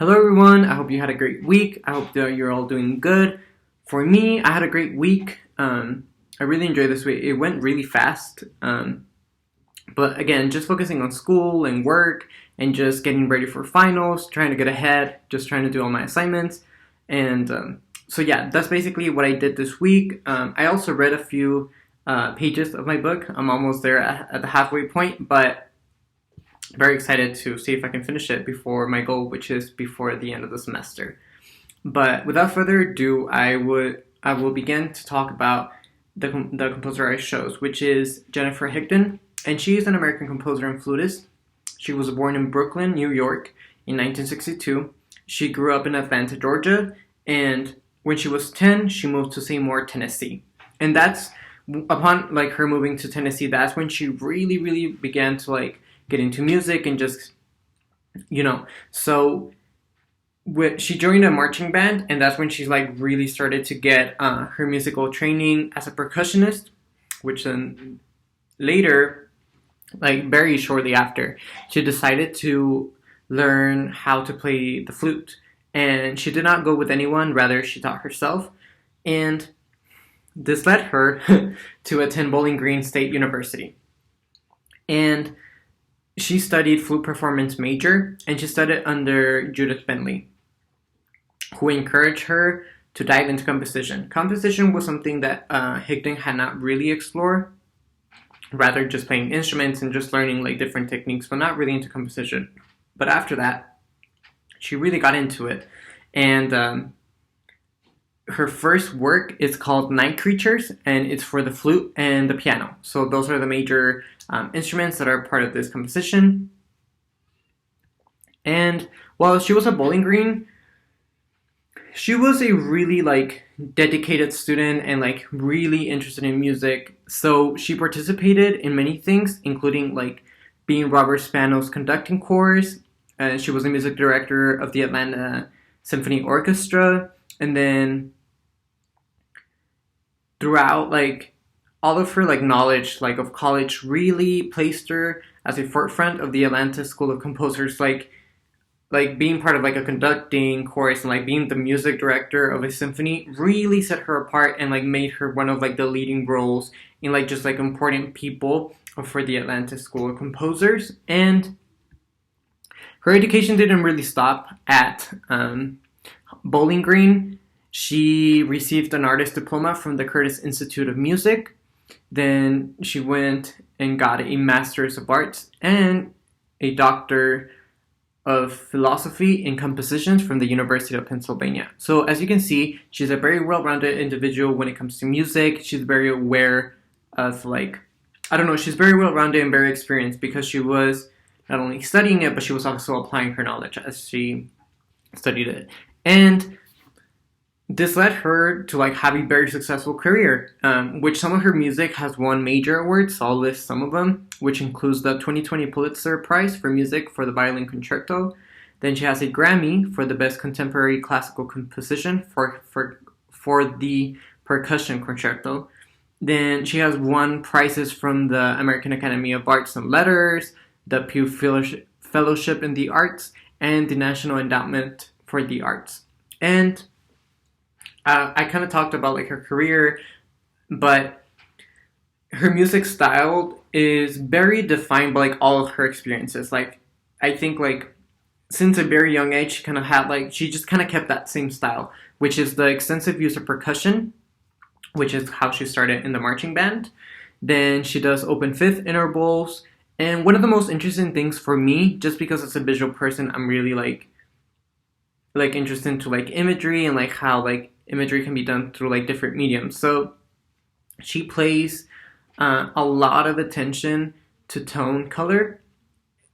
Hello everyone, I hope you had a great week. I hope that you're all doing good. For me, I had a great week. I really enjoyed this week. It went really fast. But again, just focusing on school and work and just getting ready for finals, trying to get ahead, just trying to do all my assignments. And so yeah, that's basically what I did this week. I also read a few pages of my book. I'm almost there at the halfway point, but very excited to see if I can finish it before my goal, which is before the end of the semester. But without further ado, I will begin to talk about the composer I chose, which is Jennifer Higdon, and she is an American composer and flutist. She was born in Brooklyn, New York, in 1962. She grew up in Atlanta, Georgia, and when she was 10, she moved to Seymour, Tennessee. And that's upon her moving to Tennessee. That's when she really began to get into music and just, so she joined a marching band, and that's when she really started to get her musical training as a percussionist, which then later, very shortly after, she decided to learn how to play the flute. And she did not go with anyone, rather she taught herself, and this led her to attend Bowling Green State University. And she studied flute performance major, and she studied under Judith Bentley, who encouraged her to dive into composition. Composition was something that Higdon had not really explored, rather just playing instruments and just learning different techniques, but not really into composition. But after that, she really got into it, and her first work is called Night Creatures, and it's for the flute and the piano. So those are the major instruments that are part of this composition. And while she was at Bowling Green, she was a really dedicated student and really interested in music. So she participated in many things, including being Robert Spano's conducting chorus. She was the music director of the Atlanta Symphony Orchestra. And then throughout all of her knowledge of college really placed her as a forefront of the Atlanta School of Composers, being part of a conducting chorus and being the music director of a symphony really set her apart and made her one of the leading roles in just important people for the Atlanta School of Composers. And her education didn't really stop at Bowling Green. She received an artist diploma from the Curtis Institute of Music. Then she went and got a Master's of Arts and a Doctor of Philosophy in Composition from the University of Pennsylvania. So as you can see, she's a very well-rounded individual when it comes to music. She's very aware of she's very well-rounded and very experienced because she was not only studying it, but she was also applying her knowledge as she studied it. And this led her to have a very successful career, which some of her music has won major awards. So I'll list some of them, which includes the 2020 Pulitzer Prize for Music for the Violin Concerto. Then she has a Grammy for the Best Contemporary Classical Composition for the Percussion Concerto. Then she has won prizes from the American Academy of Arts and Letters, the Pew Fellowship in the Arts, and the National Endowment for the Arts. And I kind of talked about her career, but her music style is very defined by all of her experiences. I think since a very young age, she kind of had she just kind of kept that same style, which is the extensive use of percussion, which is how she started in the marching band. Then she does open fifth intervals, and one of the most interesting things for me, just because as a visual person, I'm really interested into imagery and how imagery can be done through different mediums. So she plays a lot of attention to tone color,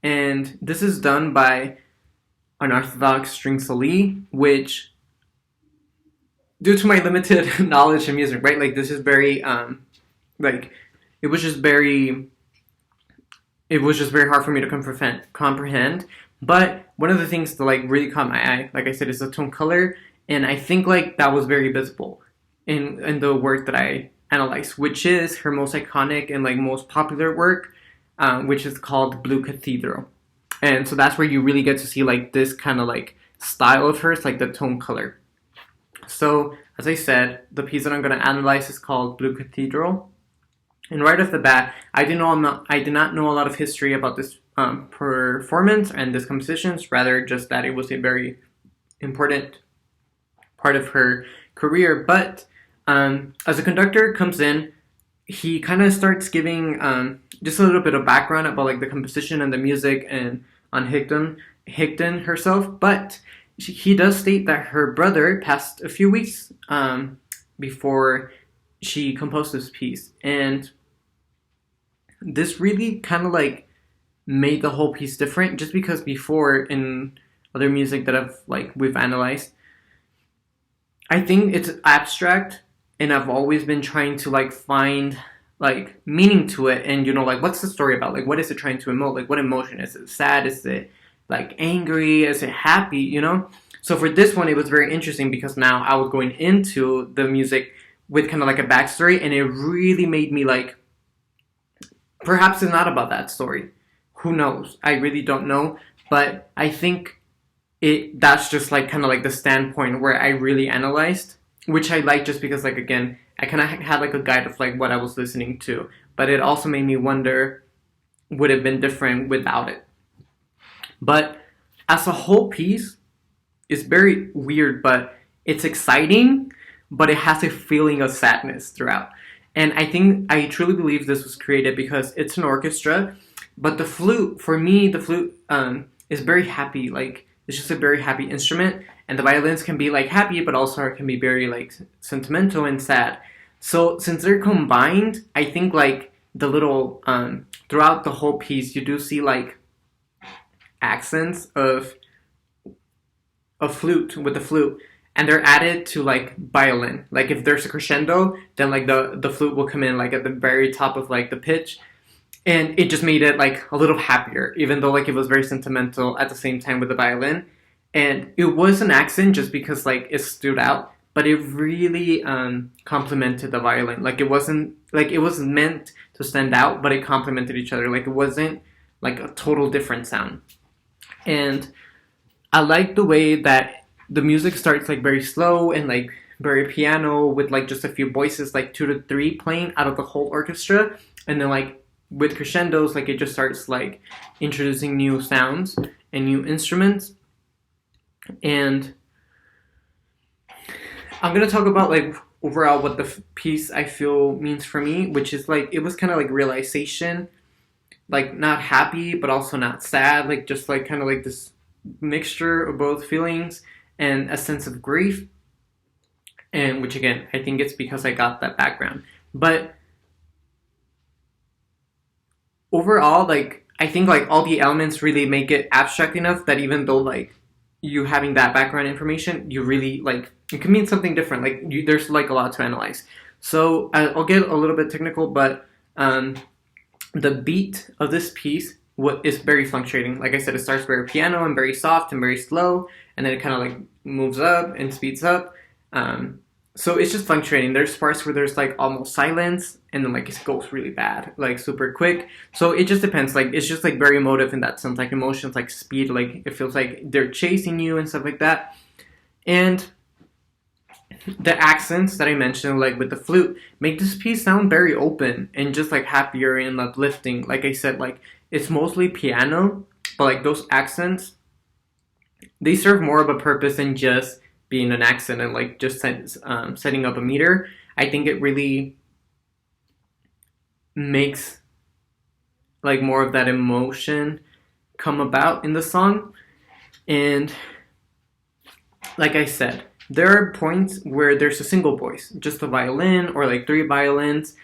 and this is done by unorthodox string soli, which, due to my limited knowledge in music, right, this is very it was just very hard for me to comprehend. But one of the things that really caught my eye, I said, is the tone color. And I think that was very visible in the work that I analyzed, which is her most iconic and most popular work, which is called Blue Cathedral. And so that's where you really get to see this kind of style of hers, like the tone color. So, as I said, the piece that I'm going to analyze is called Blue Cathedral. And right off the bat, I did not know a lot of history about this performance and this composition, rather just that it was a very important part of her career. But as the conductor comes in, he kind of starts giving just a little bit of background about like the composition and the music and on Higdon herself. But he does state that her brother passed a few weeks before she composed this piece, and this really kind of like made the whole piece different, just because before in other music that we've analyzed, I think it's abstract, and I've always been trying to like find like meaning to it, and like what's the story about, like what is it trying to emote, like what emotion is it, sad, is it like angry, is it happy, So for this one, it was very interesting because now I was going into the music with kind of like a backstory, and it really made me like, perhaps it's not about that story. Who knows? I really don't know. But I think that's just like kind of like the standpoint where I really analyzed, which I like just because like, again, I kind of had like a guide of like what I was listening to. But it also made me wonder, would it have been different without it? But as a whole piece, it's very weird, but it's exciting, but it has a feeling of sadness throughout. And I truly believe this was created because it's an orchestra, but the flute, for me, the flute is very happy. Like, it's just a very happy instrument, and the violins can be like happy, but also can be very like sentimental and sad. So since they're combined, I think like the little throughout the whole piece, you do see like accents of flute with the flute, and they're added to like violin. Like if there's a crescendo, then like the flute will come in like at the very top of like the pitch, and it just made it like a little happier, even though like it was very sentimental at the same time with the violin. And it was an accent just because like it stood out, but it really complemented the violin. Like it wasn't meant to stand out, but it complemented each other. Like it wasn't like a total different sound. And I like the way that the music starts like very slow and like very piano with like just a few voices, like 2 to 3 playing out of the whole orchestra, and then like with crescendos, like it just starts like introducing new sounds and new instruments. And I'm gonna talk about like overall what the piece I feel means for me, which is like it was kind of like realization, like not happy but also not sad, like just like kind of like this mixture of both feelings and a sense of grief. And which again, I think it's because I got that background. But overall, like I think like all the elements really make it abstract enough that even though like you having that background information, you really like it can mean something different. Like there's like a lot to analyze. So I'll get a little bit technical, but the beat of this piece is very fluctuating. Like I said, it starts very piano and very soft and very slow, and then it kind of like moves up and speeds up. So it's just fluctuating. There's parts where there's like almost silence, and then like it goes really bad, like super quick. So it just depends. Like it's just like very emotive in that sense, like emotions, like speed, like it feels like they're chasing you and stuff like that. And the accents that I mentioned, like with the flute, make this piece sound very open and just like happier and uplifting. Like I said, like it's mostly piano, but like those accents, they serve more of a purpose than just being an accent and like just setting up a meter. I think it really makes like more of that emotion come about in the song. And like I said, there are points where there's a single voice, just a violin or like 3 violins,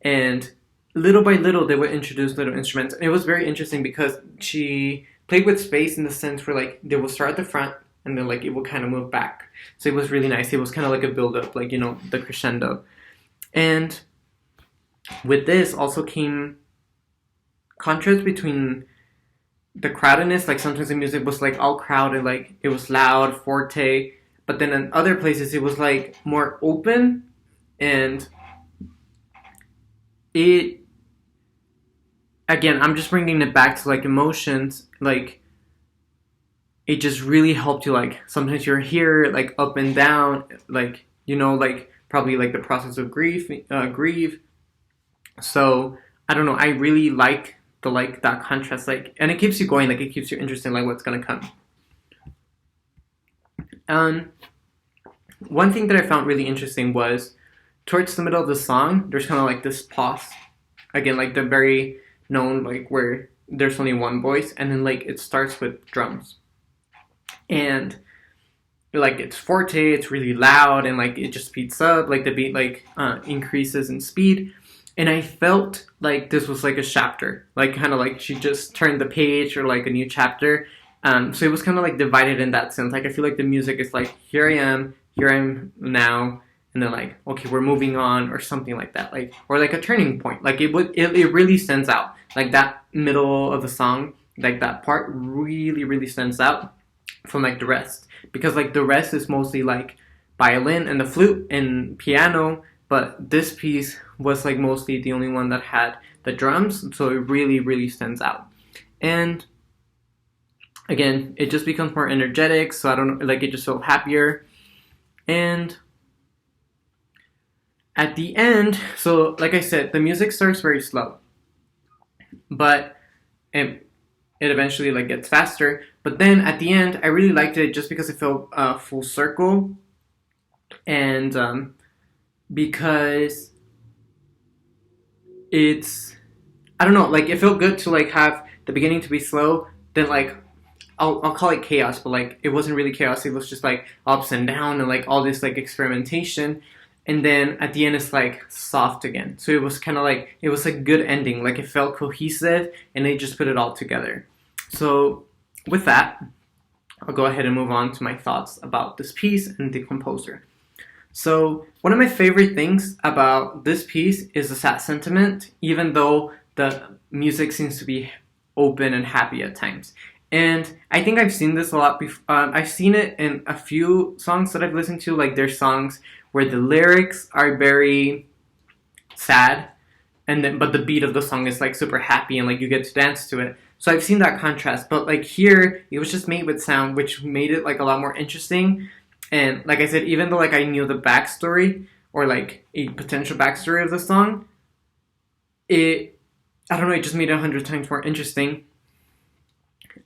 and little by little they would introduce little instruments. And it was very interesting because she played with space in the sense where like they will start at the front and then like it will kind of move back. So it was really nice. It was kind of like a build up, like, the crescendo. And with this also came contrast between the crowdedness. Like sometimes the music was like all crowded, like it was loud, forte, but then in other places it was like more open, and it, again, I'm just bringing it back to like emotions. Like it just really helped you, like sometimes you're here like up and down, like like probably like the process of grieve. So I don't know, I really like the like that contrast, like, and it keeps you going, like it keeps you interested in like what's gonna come. um One thing that I found really interesting was towards the middle of the song there's kind of like this pause again, like the very known, like where there's only one voice, and then like it starts with drums, and like it's forte, it's really loud, and like it just speeds up, like the beat like increases in speed, and I felt like this was like a chapter, like kind of like she just turned the page, or like a new chapter. So it was kind of like divided in that sense. Like I feel like the music is like, here I am now, and then like, okay, we're moving on, or something like that, like, or like a turning point. Like it really stands out. Like that middle of the song, like that part really stands out from like the rest, because like the rest is mostly like violin and the flute and piano, but this piece was like mostly the only one that had the drums, so it really stands out. And again, it just becomes more energetic, so I don't know, like it just felt happier. And at the end, so like I said, the music starts very slow, but it eventually like gets faster. But then at the end, I really liked it just because it felt full circle, and because it's, I don't know, like it felt good to like have the beginning to be slow, then like I'll call it chaos, but like it wasn't really chaos. It was just like ups and down and like all this like experimentation, and then at the end it's like soft again. So it was kind of like, it was a good ending. Like it felt cohesive, and they just put it all together. So with that, I'll go ahead and move on to my thoughts about this piece and the composer. So one of my favorite things about this piece is the sad sentiment, even though the music seems to be open and happy at times. And I think I've seen this a lot before. I've seen it in a few songs that I've listened to. Like there's songs where the lyrics are very sad, and then but the beat of the song is like super happy, and like you get to dance to it. So I've seen that contrast. But like here, it was just made with sound, which made it like a lot more interesting. And like I said, even though like I knew the backstory, or like a potential backstory of the song, I don't know, it just made it 100 times more interesting.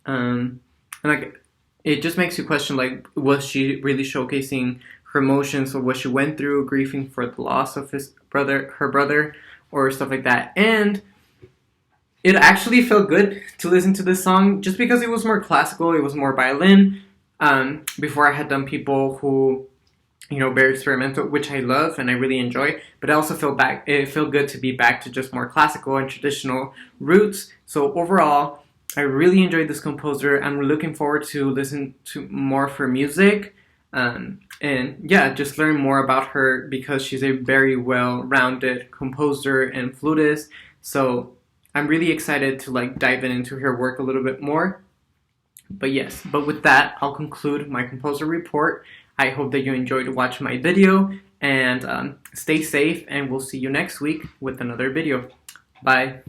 And like it just makes you question, like, was she really showcasing her emotions, or what she went through grieving for the loss of her brother, or stuff like that. And it actually felt good to listen to this song just because it was more classical, it was more violin. Before I had done people who, very experimental, which I love and I really enjoy, but I also it felt good to be back to just more classical and traditional roots. So overall, I really enjoyed this composer. I'm looking forward to listen to more of her music, and yeah, just learn more about her, because she's a very well-rounded composer and flutist. So I'm really excited to like dive into her work a little bit more. But with that, I'll conclude my composer report. I hope that you enjoyed watching my video, and stay safe, and we'll see you next week with another video. Bye.